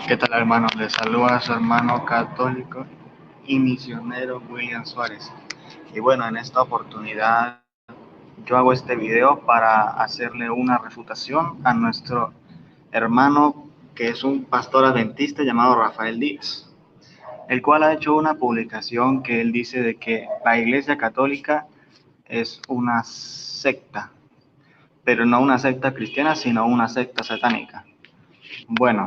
¿Qué tal, hermano? Le saluda a su hermano católico y misionero William Suárez. Y bueno, en esta oportunidad yo hago este video para hacerle una refutación a nuestro hermano que es un pastor adventista llamado Rafael Díaz, el cual ha hecho una publicación que él dice de que la Iglesia Católica es una secta, pero no una secta cristiana, sino una secta satánica. Bueno,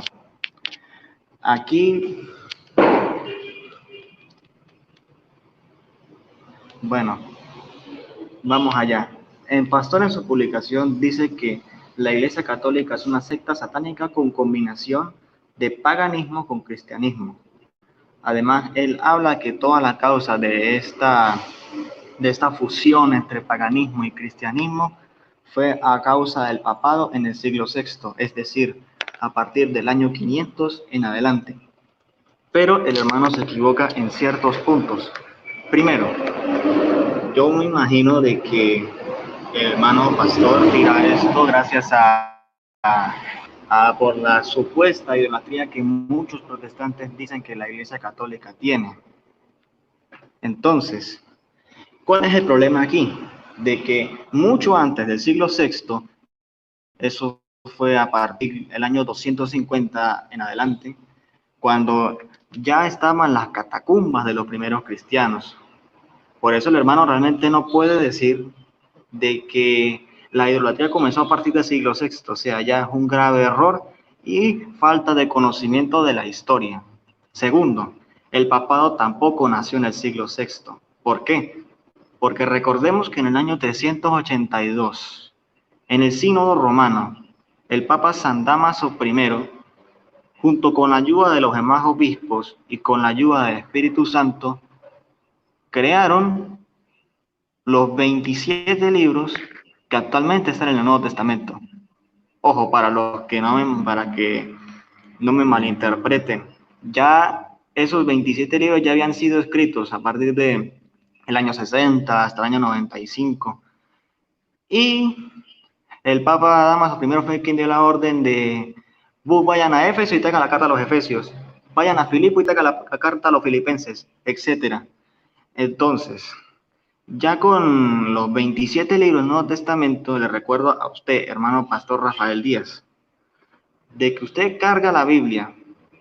aquí Bueno, vamos allá. El pastor en su publicación dice que la Iglesia Católica es una secta satánica con combinación de paganismo con cristianismo. Además, él habla que toda la causa de esta fusión entre paganismo y cristianismo fue a causa del papado en el siglo VI, es decir, a partir del año 500 en adelante. Pero el hermano se equivoca en ciertos puntos. Primero, yo me imagino de que el hermano pastor tira esto gracias por la supuesta idolatría que muchos protestantes dicen que la Iglesia Católica tiene. Entonces, ¿cuál es el problema aquí? De que mucho antes del siglo VI, eso fue a partir del año 250 en adelante, cuando ya estaban las catacumbas de los primeros cristianos. Por eso el hermano realmente no puede decir de que la idolatría comenzó a partir del siglo VI, o sea, ya es un grave error y falta de conocimiento de la historia. Segundo, el papado tampoco nació en el siglo VI. ¿Por qué? Porque recordemos que en el año 382, en el Sínodo Romano, el Papa San Dámaso I, junto con la ayuda de los demás obispos y con la ayuda del Espíritu Santo, crearon los 27 libros que actualmente están en el Nuevo Testamento. Ojo, para que no me malinterpreten, ya esos 27 libros ya habían sido escritos a partir de el año 60 hasta el año 95. Y el Papa Dámaso I fue quien dio la orden de vayan a Éfeso y traigan la carta a los Efesios, vayan a Filipo y traigan la carta a los Filipenses, etc. Entonces, ya con los 27 libros del Nuevo Testamento, le recuerdo a usted, hermano pastor Rafael Díaz, de que usted carga la Biblia,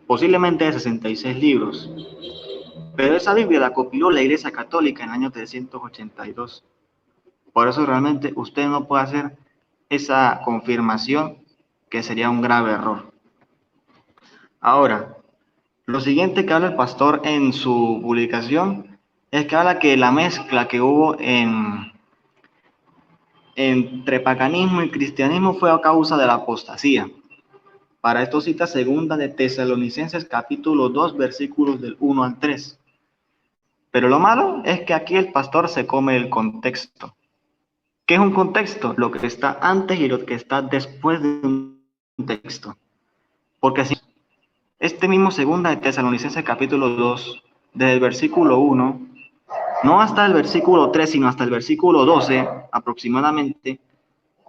posiblemente de 66 libros, pero esa Biblia la compiló la Iglesia Católica en el año 382. Por eso realmente usted no puede hacer esa confirmación, que sería un grave error. Ahora, lo siguiente que habla el pastor en su publicación es que habla que la mezcla que hubo entre paganismo y cristianismo fue a causa de la apostasía. Para esto cita segunda de Tesalonicenses capítulo 2 versículos del 1 al 3. Pero lo malo es que aquí el pastor se come el contexto. ¿Qué es un contexto? Lo que está antes y lo que está después de un texto. Porque si este mismo segunda de Tesalonicenses capítulo 2, desde el versículo 1, no hasta el versículo 3, sino hasta el versículo 12 aproximadamente,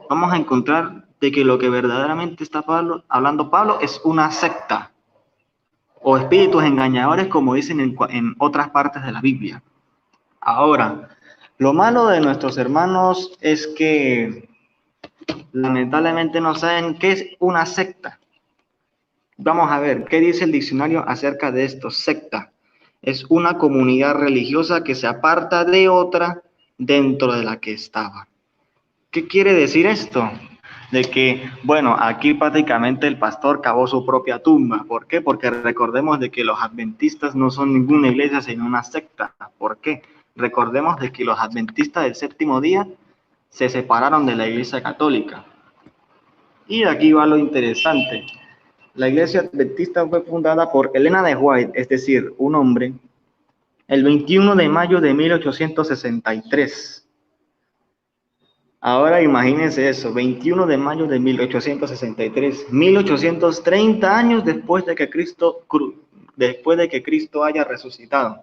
vamos a encontrar de que lo que verdaderamente está hablando Pablo es una secta o espíritus engañadores, como dicen en otras partes de la Biblia. Ahora, lo malo de nuestros hermanos es que lamentablemente no saben qué es una secta. Vamos a ver qué dice el diccionario acerca de esto. Secta es una comunidad religiosa que se aparta de otra dentro de la que estaba. ¿Qué quiere decir esto? De que, bueno, aquí prácticamente el pastor cavó su propia tumba. ¿Por qué? Porque recordemos de que los adventistas no son ninguna iglesia, sino una secta. ¿Por qué? Recordemos de que los adventistas del séptimo día se separaron de la iglesia católica. Y aquí va lo interesante. La iglesia adventista fue fundada por Elena de White, es decir, un hombre, el 21 de mayo de 1863. Ahora imagínense eso, 21 de mayo de 1863, 1830 años después de que Cristo haya resucitado.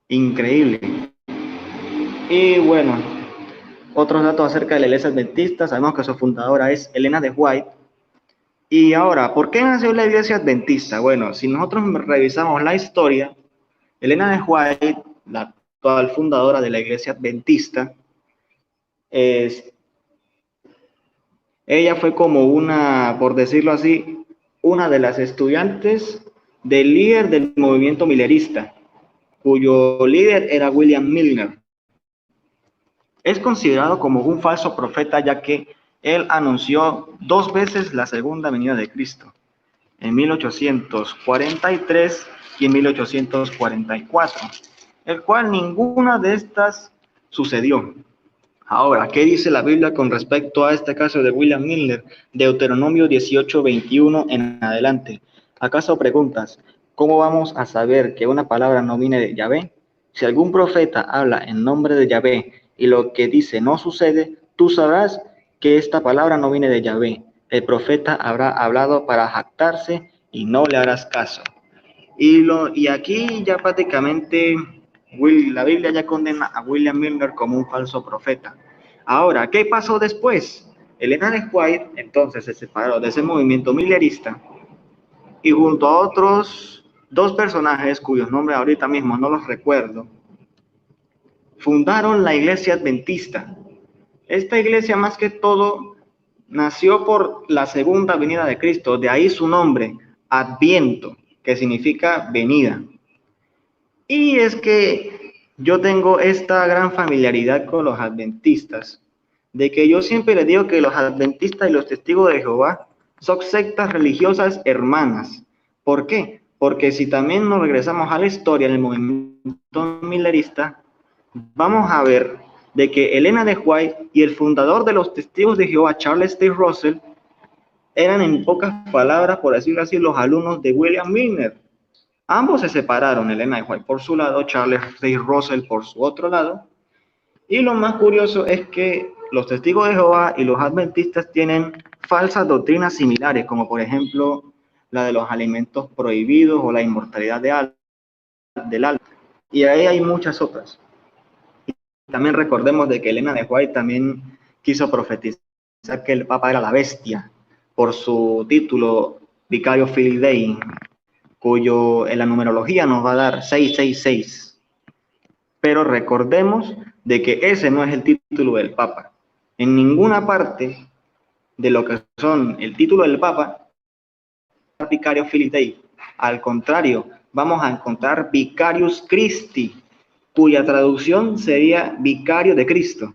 Increíble. Y bueno, otros datos acerca de la iglesia adventista, sabemos que su fundadora es Elena de White Y ahora, ¿por qué nació la iglesia adventista? Bueno, si nosotros revisamos la historia, Elena de White, la actual fundadora de la iglesia adventista, es, ella fue como una, por decirlo así, una de las estudiantes del líder del movimiento millerista, cuyo líder era William Milner. Es considerado como un falso profeta ya que él anunció 2 veces la segunda venida de Cristo, en 1843 y en 1844, el cual ninguna de estas sucedió. Ahora, ¿qué dice la Biblia con respecto a este caso de William Milner? Deuteronomio 18:21 en adelante. ¿Acaso preguntas, cómo vamos a saber que una palabra no viene de Yahvé? Si algún profeta habla en nombre de Yahvé y lo que dice no sucede, tú sabrás que esta palabra no viene de Yahvé. El profeta habrá hablado para jactarse y no le harás caso. Y aquí ya prácticamente la Biblia ya condena a William Milner como un falso profeta. Ahora, ¿qué pasó después? Elena de White entonces se separó de ese movimiento millerista y junto a otros 2 personajes cuyos nombres ahorita mismo no los recuerdo, fundaron la iglesia adventista. Esta iglesia más que todo nació por la segunda venida de Cristo, de ahí su nombre, Adviento, que significa venida. Y es que yo tengo esta gran familiaridad con los adventistas, de que yo siempre les digo que los adventistas y los testigos de Jehová son sectas religiosas hermanas. ¿Por qué? Porque si también nos regresamos a la historia del movimiento millerista, vamos a ver de que Elena de White y el fundador de los testigos de Jehová, Charles T. Russell, eran en pocas palabras, por decirlo así, los alumnos de William Milner. Ambos se separaron, Elena de White por su lado, Charles T. Russell por su otro lado. Y lo más curioso es que los testigos de Jehová y los adventistas tienen falsas doctrinas similares, como por ejemplo la de los alimentos prohibidos o la inmortalidad del alma. Y ahí hay muchas otras. Y también recordemos de que Elena de White también quiso profetizar que el Papa era la bestia por su título Vicario Filii Dei, cuyo en la numerología nos va a dar 666. Pero recordemos de que ese no es el título del Papa. En ninguna parte de lo que son el título del Papa, Vicario Filii Dei. Al contrario, vamos a encontrar Vicarius Christi, cuya traducción sería Vicario de Cristo.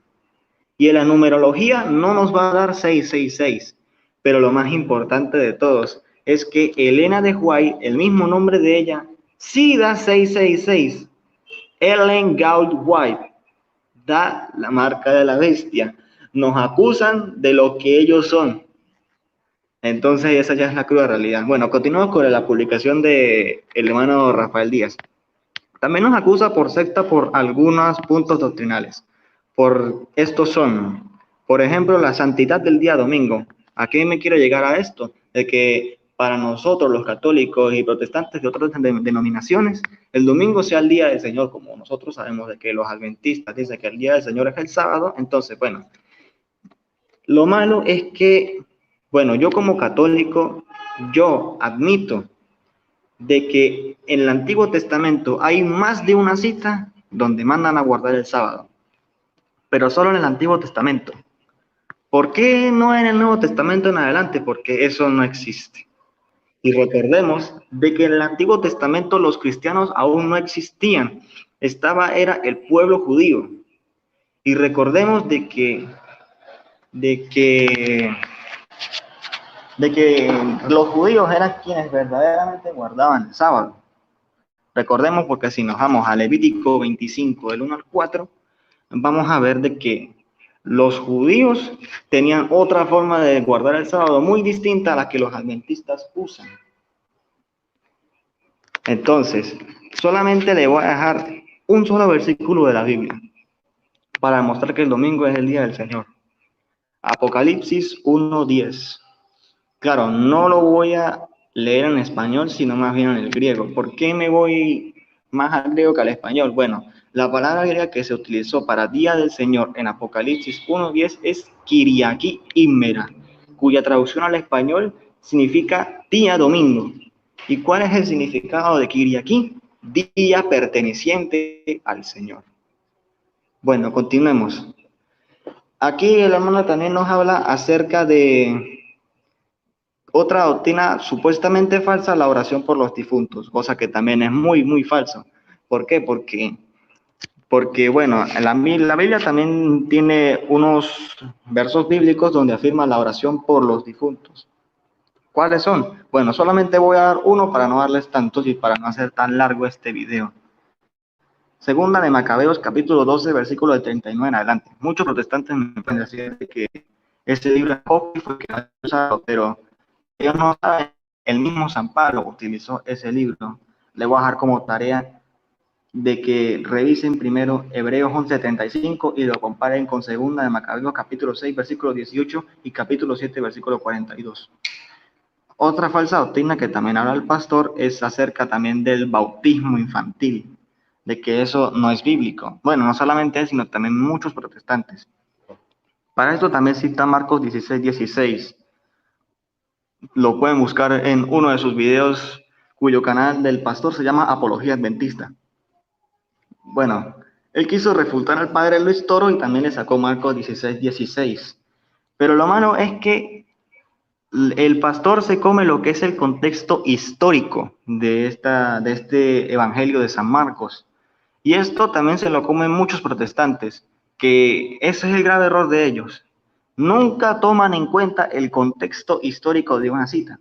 Y en la numerología no nos va a dar 666. Pero lo más importante de todos es que Elena de White, el mismo nombre de ella, sí da 666. Ellen Gould White da la marca de la bestia. Nos acusan de lo que ellos son. Entonces esa ya es la cruda realidad. Bueno, continuamos con la publicación de el hermano Rafael Díaz. También nos acusa por secta por algunos puntos doctrinales. Estos son, por ejemplo, la santidad del día domingo. ¿A qué me quiero llegar a esto? De que para nosotros los católicos y protestantes de otras denominaciones, el domingo sea el día del Señor, como nosotros sabemos de que los adventistas dicen que el día del Señor es el sábado. Entonces, bueno, lo malo es que, bueno, yo como católico, yo admito de que en el Antiguo Testamento hay más de una cita donde mandan a guardar el sábado, pero solo en el Antiguo Testamento. ¿Por qué no en el Nuevo Testamento en adelante? Porque eso no existe. Y recordemos de que en el Antiguo Testamento los cristianos aún no existían, era el pueblo judío. Y recordemos de que los judíos eran quienes verdaderamente guardaban el sábado. Recordemos, porque si nos vamos a Levítico 25, del 1 al 4, vamos a ver de que los judíos tenían otra forma de guardar el sábado muy distinta a la que los adventistas usan. Entonces, solamente le voy a dejar un solo versículo de la Biblia para demostrar que el domingo es el día del Señor. Apocalipsis 1:10. Claro, no lo voy a leer en español, sino más bien en el griego. ¿Por qué me voy más al griego que al español? Bueno, la palabra griega que se utilizó para Día del Señor en Apocalipsis 1:10 es Kyriaki Imera, cuya traducción al español significa día domingo. ¿Y cuál es el significado de Kiriaquí? Día perteneciente al Señor. Bueno, continuemos. Aquí el hermano también nos habla acerca de otra doctrina supuestamente falsa, la oración por los difuntos, cosa que también es muy, muy falso. ¿Por qué? Porque bueno, la Biblia también tiene unos versos bíblicos donde afirma la oración por los difuntos. ¿Cuáles son? Bueno, solamente voy a dar uno para no darles tantos y para no hacer tan largo este video. Segunda de Macabeos, capítulo 12, versículo de 39 en adelante. Muchos protestantes me pueden decir que ese libro es apócrifo que no es usado, pero ellos no saben, el mismo San Pablo utilizó ese libro. Le voy a dejar como tarea de que revisen primero Hebreos 11:75 y lo comparen con Segunda de Macabeos, capítulo 6, versículo 18 y capítulo 7, versículo 42. Otra falsa doctrina que también habla el pastor es acerca también del bautismo infantil, de que eso no es bíblico. Bueno, no solamente él, sino también muchos protestantes. Para esto también cita Marcos 16:16. Lo pueden buscar en uno de sus videos, cuyo canal del pastor se llama Apología Adventista. Bueno, él quiso refutar al padre Luis Toro y también le sacó Marcos 16:16. Pero lo malo es que el pastor se come lo que es el contexto histórico de este evangelio de San Marcos. Y esto también se lo comen muchos protestantes, que ese es el grave error de ellos. Nunca toman en cuenta el contexto histórico de una cita.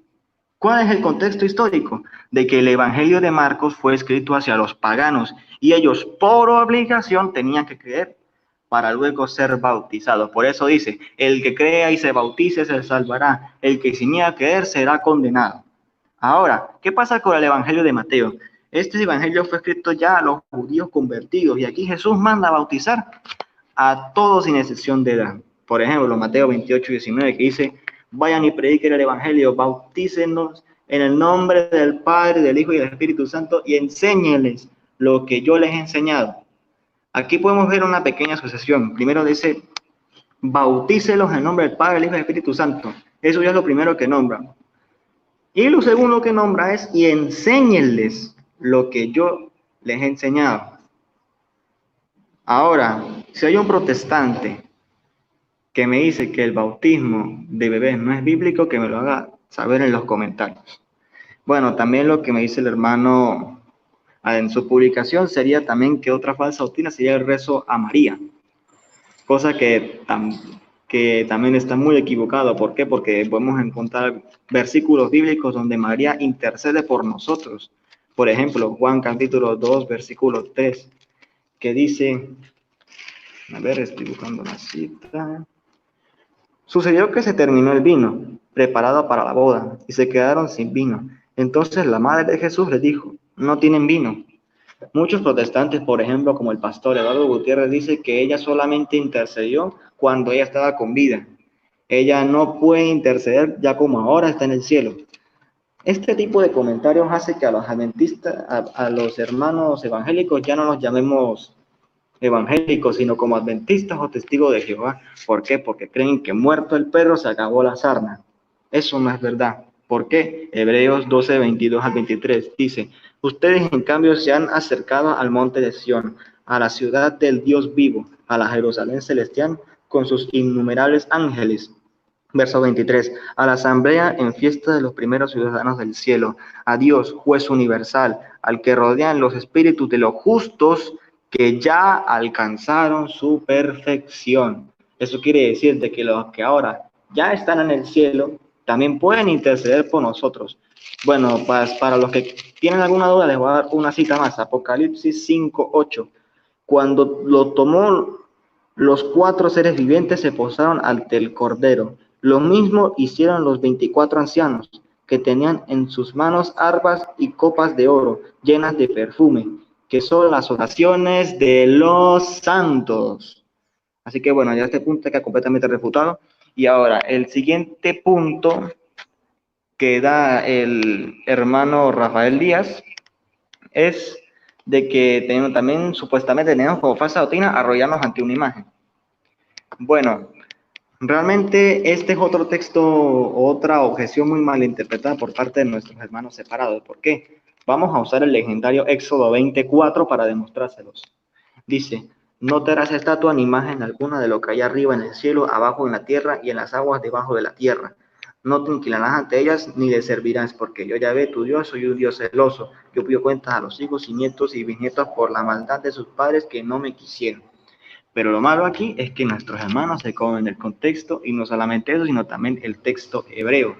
¿Cuál es el contexto histórico? De que el evangelio de Marcos fue escrito hacia los paganos y ellos por obligación tenían que creer para luego ser bautizados. Por eso dice, el que crea y se bautice se salvará, el que se niega a creer será condenado. Ahora, ¿qué pasa con el evangelio de Mateo? Este evangelio fue escrito ya a los judíos convertidos y aquí Jesús manda a bautizar a todos sin excepción de edad. Por ejemplo, Mateo 28:19 que dice, vayan y prediquen el evangelio, bautícennos en el nombre del Padre, del Hijo y del Espíritu Santo y enséñenles lo que yo les he enseñado. Aquí podemos ver una pequeña sucesión. Primero dice, bautícelos en el nombre del Padre, del Hijo y del Espíritu Santo. Eso ya es lo primero que nombra. Y lo segundo que nombra es, y enséñenles lo que yo les he enseñado. Ahora, si hay un protestante que me dice que el bautismo de bebés no es bíblico, que me lo haga saber en los comentarios. Bueno, también lo que me dice el hermano en su publicación sería también que otra falsa doctrina sería el rezo a María, cosa que también está muy equivocado. ¿Por qué? Porque podemos encontrar versículos bíblicos donde María intercede por nosotros. Por ejemplo, Juan capítulo 2, versículo 3, que dice, a ver, estoy buscando la cita. Sucedió que se terminó el vino preparado para la boda y se quedaron sin vino. Entonces la madre de Jesús les dijo, no tienen vino. Muchos protestantes, por ejemplo, como el pastor Eduardo Gutiérrez, dice que ella solamente intercedió cuando ella estaba con vida. Ella no puede interceder ya como ahora está en el cielo. Este tipo de comentarios hace que a los adventistas, a los hermanos evangélicos, ya no los llamemos evangélicos, sino como adventistas o testigos de Jehová. ¿Por qué? Porque creen que muerto el perro se acabó la sarna. Eso no es verdad. ¿Por qué? Hebreos 12, 22 al 23 dice, ustedes en cambio se han acercado al monte de Sión, a la ciudad del Dios vivo, a la Jerusalén celestial, con sus innumerables ángeles. Verso 23, a la asamblea en fiesta de los primeros ciudadanos del cielo, a Dios, juez universal, al que rodean los espíritus de los justos que ya alcanzaron su perfección. Eso quiere decir de que los que ahora ya están en el cielo también pueden interceder por nosotros. Bueno, para los que tienen alguna duda, les voy a dar una cita más. Apocalipsis 5:8. Cuando lo tomó, los 4 seres vivientes se postraron ante el Cordero. Lo mismo hicieron los 24 ancianos, que tenían en sus manos arpas y copas de oro llenas de perfume, que son las oraciones de los santos. Así que bueno, ya este punto queda completamente refutado. Y ahora, el siguiente punto que da el hermano Rafael Díaz es de que también supuestamente tenemos como falsa doctrina arrodillarnos ante una imagen. Bueno, Realmente este es otro texto, otra objeción muy mal interpretada por parte de nuestros hermanos separados. ¿Por qué? Vamos a usar el legendario Éxodo 24 para demostrárselos. Dice, no te harás estatua ni imagen alguna de lo que hay arriba en el cielo, abajo en la tierra y en las aguas debajo de la tierra. No te inclinarás ante ellas ni les servirás, porque yo, Yahvé, tu Dios, soy un Dios celoso. Yo pido cuentas a los hijos y nietos y bisnietos por la maldad de sus padres que no me quisieron. Pero lo malo aquí es que nuestros hermanos se comen el contexto y no solamente eso, sino también el texto hebreo.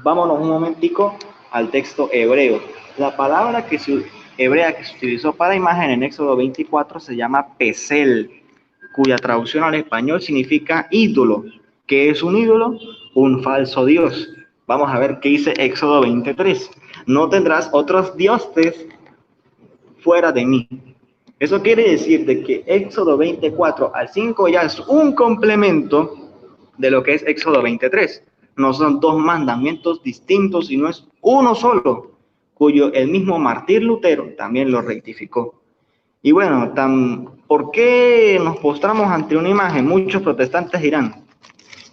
Vámonos un momentico al texto hebreo. La palabra hebrea que se utilizó para imagen en Éxodo 24 se llama pesel, cuya traducción al español significa ídolo. ¿Qué es un ídolo? Un falso dios. Vamos a ver qué dice Éxodo 23. No tendrás otros dioses fuera de mí. Eso quiere decir de que Éxodo 24 al 5 ya es un complemento de lo que es Éxodo 23. No son dos mandamientos distintos, sino es uno solo, cuyo el mismo Martín Lutero también lo rectificó. Y bueno, ¿por qué nos postramos ante una imagen? Muchos protestantes dirán,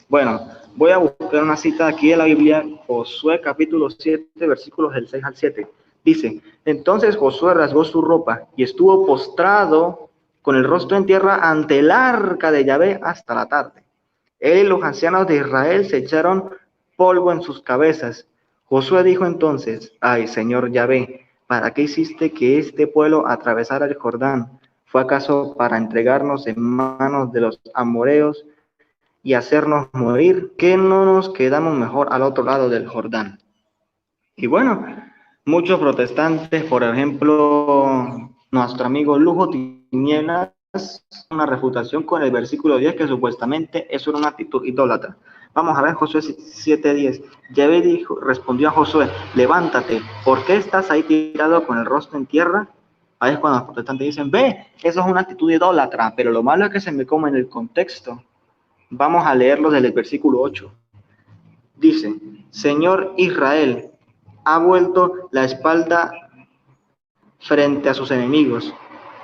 bueno, voy a buscar una cita aquí de la Biblia, Josué capítulo 7, versículos del 6 al 7. Dice, entonces Josué rasgó su ropa y estuvo postrado con el rostro en tierra ante el arca de Yahvé hasta la tarde. Él y los ancianos de Israel se echaron polvo en sus cabezas. Josué dijo entonces, ay, Señor Yahvé, ¿para qué hiciste que este pueblo atravesara el Jordán? ¿Fue acaso para entregarnos en manos de los amoreos y hacernos morir? ¿Qué no nos quedamos mejor al otro lado del Jordán? Y bueno, muchos protestantes, por ejemplo, nuestro amigo Lujo Tinieblas, una refutación con el versículo 10 que supuestamente es una actitud idólatra. Vamos a ver Josué 7:10. Yahvé dijo, respondió a Josué, levántate, ¿por qué estás ahí tirado con el rostro en tierra? Ahí es cuando los protestantes dicen, ve, eso es una actitud idólatra, pero lo malo es que se me come en el contexto. Vamos a leerlo desde el versículo 8. Dice, Señor Israel, ha vuelto la espalda frente a sus enemigos.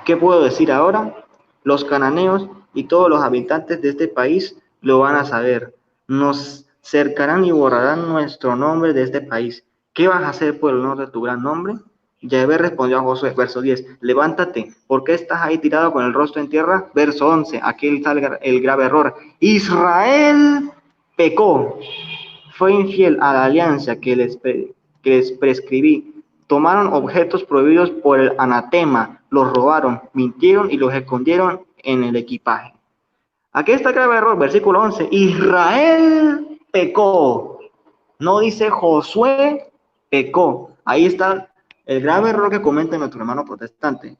¿Qué puedo decir ahora? Los cananeos y todos los habitantes de este país lo van a saber. Nos cercarán y borrarán nuestro nombre de este país. ¿Qué vas a hacer por el honor de tu gran nombre? Yahvé respondió a Josué, verso 10, levántate, ¿por qué estás ahí tirado con el rostro en tierra? Verso 11, aquí está el grave error. Israel pecó, fue infiel a la alianza que les prescribí. Tomaron objetos prohibidos por el anatema, los robaron, mintieron y los escondieron en el equipaje. Aquí está el grave error, versículo 11. Israel pecó. No dice Josué pecó. Ahí está el grave error que comenta nuestro hermano protestante.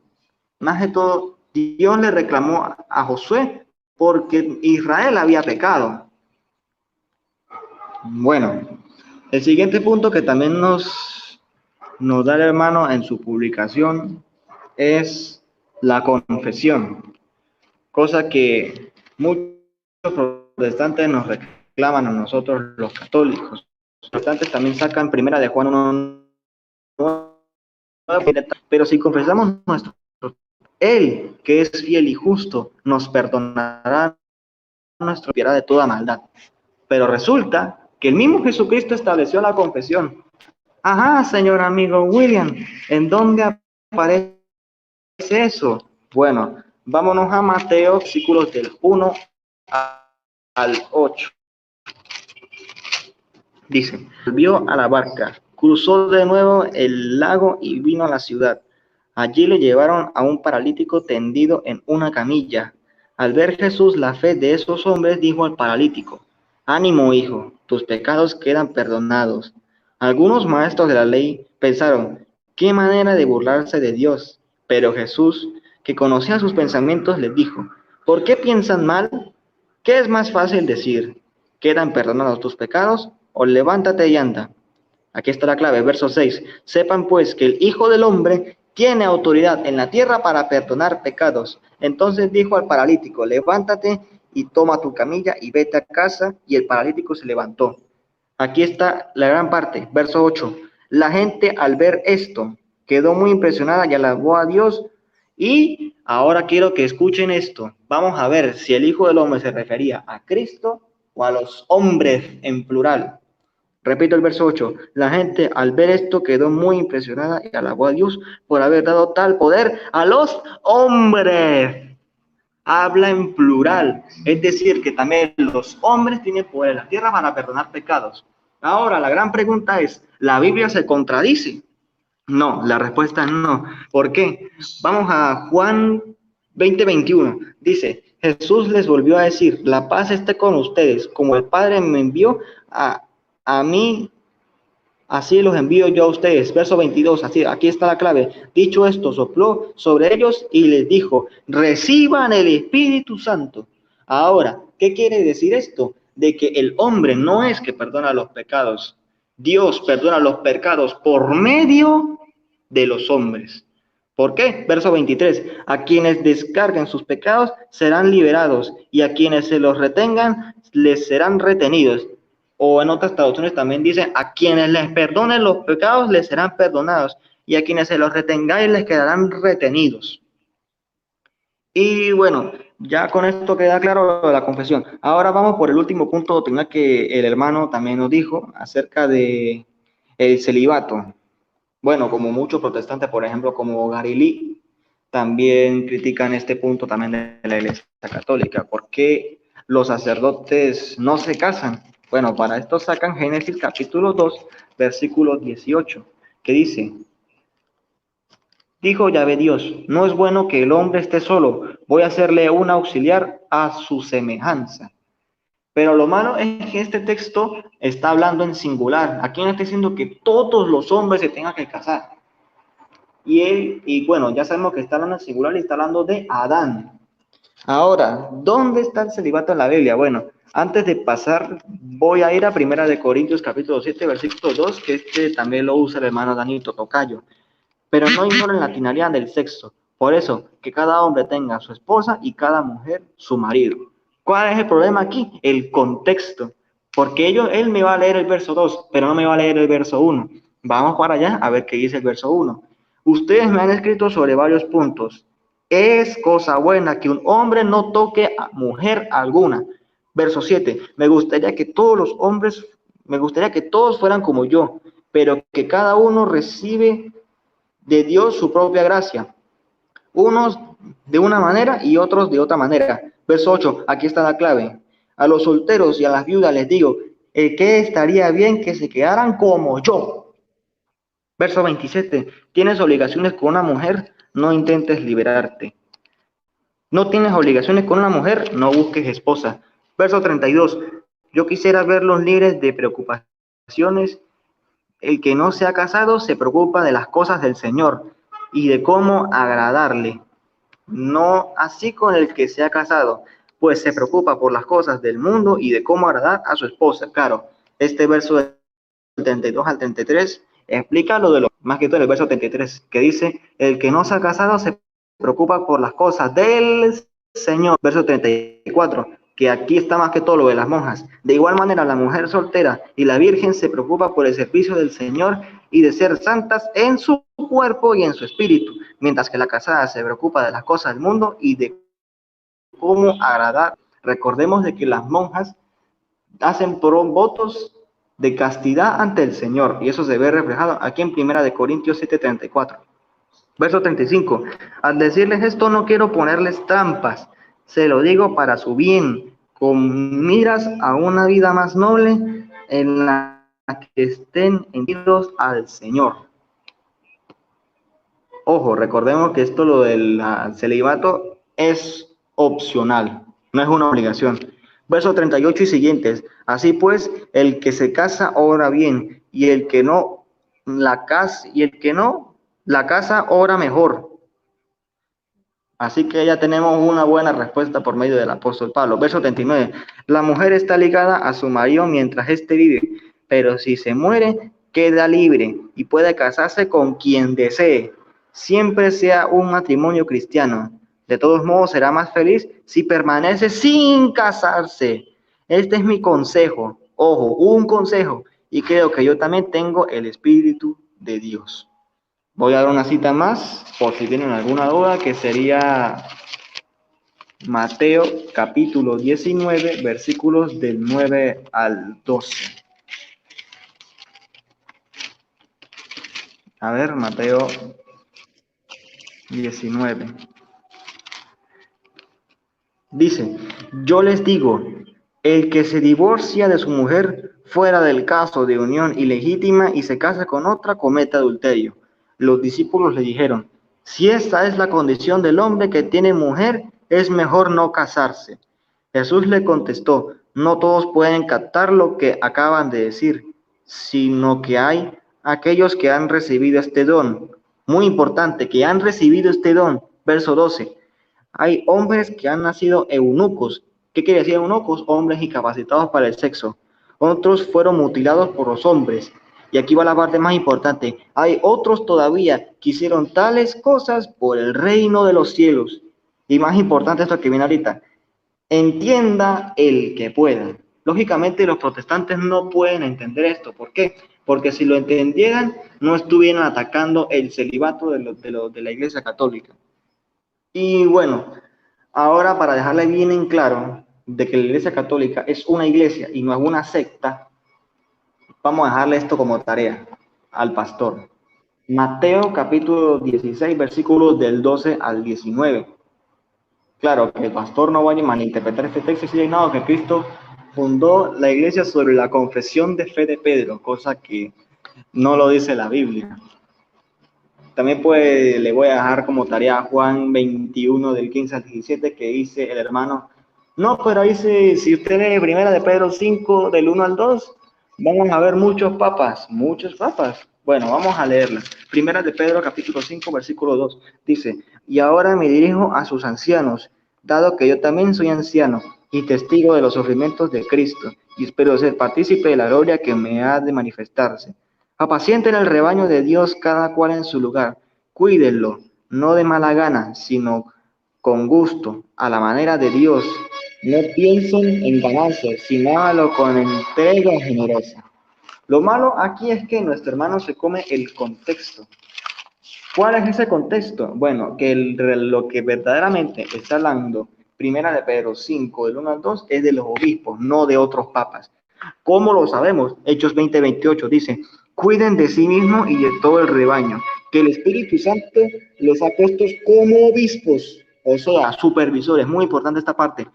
Más de todo, Dios le reclamó a Josué porque Israel había pecado. Bueno, el siguiente punto que también nos da el hermano en su publicación es la confesión, cosa que muchos protestantes nos reclaman a nosotros los católicos. Los protestantes también sacan primera de Juan 1, pero si confesamos nuestro, Él, que es fiel y justo, nos perdonará nuestra piedad de toda maldad. Pero resulta que el mismo Jesucristo estableció la confesión. Ajá, señor amigo William, ¿en dónde aparece eso? Bueno, vámonos a Mateo, versículos del 1 al 8. Dice, volvió a la barca, cruzó de nuevo el lago y vino a la ciudad. Allí le llevaron a un paralítico tendido en una camilla. Al ver Jesús la fe de esos hombres, dijo al paralítico, ánimo, hijo, tus pecados quedan perdonados. Algunos maestros de la ley pensaron, qué manera de burlarse de Dios. Pero Jesús, que conocía sus pensamientos, les dijo, ¿por qué piensan mal? ¿Qué es más fácil decir? ¿Quedan perdonados tus pecados? O levántate y anda. Aquí está la clave, verso 6. Sepan pues que el Hijo del Hombre tiene autoridad en la tierra para perdonar pecados. Entonces dijo al paralítico, levántate y toma tu camilla y vete a casa. Y el paralítico se levantó. Aquí está la gran parte, verso 8. La gente al ver esto quedó muy impresionada y alabó a Dios Y ahora quiero que escuchen esto. Vamos a ver si el Hijo del Hombre se refería a Cristo o a los hombres en plural. Repito el verso 8. La gente al ver esto quedó muy impresionada y alabó a Dios por haber dado tal poder a los hombres. Habla en plural, es decir, que también los hombres tienen poder en la tierra para perdonar pecados. Ahora, la gran pregunta es, ¿la Biblia se contradice? No, la respuesta es no. ¿Por qué? Vamos a Juan 20:21. Dice, Jesús les volvió a decir, la paz esté con ustedes, como el Padre me envió a mí, así los envío yo a ustedes. Verso 22, así, aquí está la clave. Dicho esto, sopló sobre ellos y les dijo, reciban el Espíritu Santo. Ahora, ¿qué quiere decir esto? De que el hombre no es que perdona los pecados. Dios perdona los pecados por medio de los hombres. ¿Por qué? Verso 23. A quienes descarguen sus pecados serán liberados y a quienes se los retengan les serán retenidos. O en otras traducciones también dice, a quienes les perdonen los pecados les serán perdonados y a quienes se los retengáis les quedarán retenidos. Y bueno, ya con esto queda claro la confesión. Ahora vamos por el último punto doctrinal que el hermano también nos dijo acerca de el celibato. Bueno, como muchos protestantes, por ejemplo, como Gary Lee, también critican este punto también de la Iglesia Católica. ¿Por qué los sacerdotes no se casan? Bueno, para esto sacan Génesis capítulo 2, versículo 18, que dice, dijo Yahvé Dios, no es bueno que el hombre esté solo, voy a hacerle un auxiliar a su semejanza. Pero lo malo es que este texto está hablando en singular. Aquí no está diciendo que todos los hombres se tengan que casar. Y bueno, ya sabemos que está hablando en singular y está hablando de Adán. Ahora, ¿dónde está el celibato en la Biblia? Bueno, antes de pasar, voy a ir a Primera de Corintios capítulo 7, versículo 2, que este también lo usa el hermano Danito Tocayo. Pero no ignoren la finalidad del sexo. Por eso, que cada hombre tenga su esposa y cada mujer su marido. ¿Cuál es el problema aquí? El contexto. Porque él me va a leer el verso 2, pero no me va a leer el verso 1. Vamos para allá a ver qué dice el verso 1. Ustedes me han escrito sobre varios puntos. Es cosa buena que un hombre no toque a mujer alguna. Verso 7. Me gustaría que todos fueran como yo, pero que cada uno recibe de Dios su propia gracia. Unos de una manera y otros de otra manera. Verso 8, aquí está la clave. A los solteros y a las viudas les digo, que estaría bien que se quedaran como yo. Verso 27, tienes obligaciones con una mujer, no intentes liberarte. No tienes obligaciones con una mujer, no busques esposa. Verso 32, yo quisiera verlos libres de preocupaciones. El que no se ha casado se preocupa de las cosas del Señor y de cómo agradarle. No así con el que se ha casado, pues se preocupa por las cosas del mundo y de cómo agradar a su esposa. Claro, este verso del 32 al 33 explica lo de lo más que todo el verso 33, que dice, el que no se ha casado se preocupa por las cosas del Señor. Verso 34, que aquí está más que todo lo de las monjas. De igual manera, la mujer soltera y la virgen se preocupa por el servicio del Señor y de ser santas en su cuerpo y en su espíritu, mientras que la casada se preocupa de las cosas del mundo y de cómo agradar. Recordemos de que las monjas hacen votos de castidad ante el Señor, y eso se ve reflejado aquí en Primera de Corintios 7:34. Verso 35. Al decirles esto no quiero ponerles trampas, se lo digo para su bien, con miras a una vida más noble en la que estén unidos al Señor. Ojo, recordemos que esto lo del celibato es opcional, no es una obligación. Verso 38 y siguientes. Así pues, el que se casa obra bien, y el que no la casa obra mejor. Así que ya tenemos una buena respuesta por medio del apóstol Pablo. Verso 39. La mujer está ligada a su marido mientras éste vive, pero si se muere, queda libre y puede casarse con quien desee, siempre sea un matrimonio cristiano. De todos modos, será más feliz si permanece sin casarse. Este es mi consejo. Ojo, un consejo. Y creo que yo también tengo el Espíritu de Dios. Voy a dar una cita más, por si tienen alguna duda, que sería Mateo capítulo 19, versículos del 9 al 12. A ver, Mateo 19. Dice, yo les digo, el que se divorcia de su mujer fuera del caso de unión ilegítima y se casa con otra, comete adulterio. Los discípulos le dijeron, si esta es la condición del hombre que tiene mujer, es mejor no casarse. Jesús le contestó, no todos pueden captar lo que acaban de decir, sino que hay aquellos que han recibido este don. Muy importante, que han recibido este don. Verso 12. Hay hombres que han nacido eunucos. ¿Qué quiere decir eunucos? Hombres incapacitados para el sexo. Otros fueron mutilados por los hombres. Y aquí va la parte más importante. Hay otros todavía que hicieron tales cosas por el reino de los cielos. Y más importante esto que viene ahorita. Entienda el que pueda. Lógicamente los protestantes no pueden entender esto. ¿Por qué? Porque si lo entendieran, no estuvieran atacando el celibato de la Iglesia Católica. Y bueno, ahora para dejarle bien en claro de que la Iglesia Católica es una iglesia y no es una secta, vamos a dejarle esto como tarea al pastor. Mateo capítulo 16, versículos del 12 al 19. Claro, que el pastor no vaya a malinterpretar este texto y decir, no, que Cristo fundó la iglesia sobre la confesión de fe de Pedro, cosa que no lo dice la Biblia. También pues le voy a dejar como tarea a Juan 21 del 15 al 17 que dice el hermano, no, pero dice, si usted lee primera de Pedro 5 del 1 al 2, vamos a ver muchos papas. Bueno, vamos a leerla. Primera de Pedro capítulo 5 versículo 2 dice, y ahora me dirijo a sus ancianos, dado que yo también soy anciano y testigo de los sufrimientos de Cristo, y espero ser partícipe de la gloria que me ha de manifestarse. Apacienten el rebaño de Dios cada cual en su lugar. Cuídenlo, no de mala gana, sino con gusto, a la manera de Dios. No piensen en ganarse, sino hágalo con entrega generosa. Lo malo aquí es que nuestro hermano se come el contexto. ¿Cuál es ese contexto? Bueno, que lo que verdaderamente está hablando Primera de Pedro 5, del 1 al 2, es de los obispos, no de otros papas. ¿Cómo lo sabemos? Hechos 20:28 dice, cuiden de sí mismos y de todo el rebaño, que el Espíritu Santo los ha puesto como obispos, o sea, supervisores, muy importante esta parte,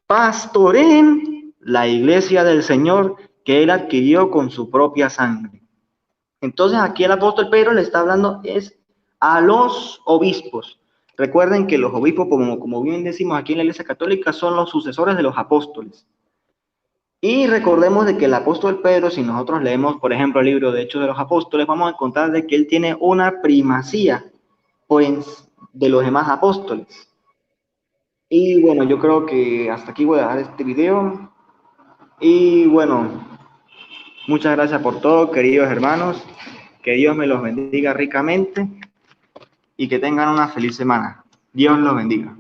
pastoreen la iglesia del Señor que él adquirió con su propia sangre. Entonces aquí el apóstol Pedro le está hablando es a los obispos. Recuerden que los obispos, como bien decimos aquí en la Iglesia Católica, son los sucesores de los apóstoles. Y recordemos de que el apóstol Pedro, si nosotros leemos, por ejemplo, el libro de Hechos de los Apóstoles, vamos a encontrar de que él tiene una primacía pues, de los demás apóstoles. Y bueno, yo creo que hasta aquí voy a dejar este video. Y bueno, muchas gracias por todo, queridos hermanos. Que Dios me los bendiga ricamente y que tengan una feliz semana. Dios los bendiga.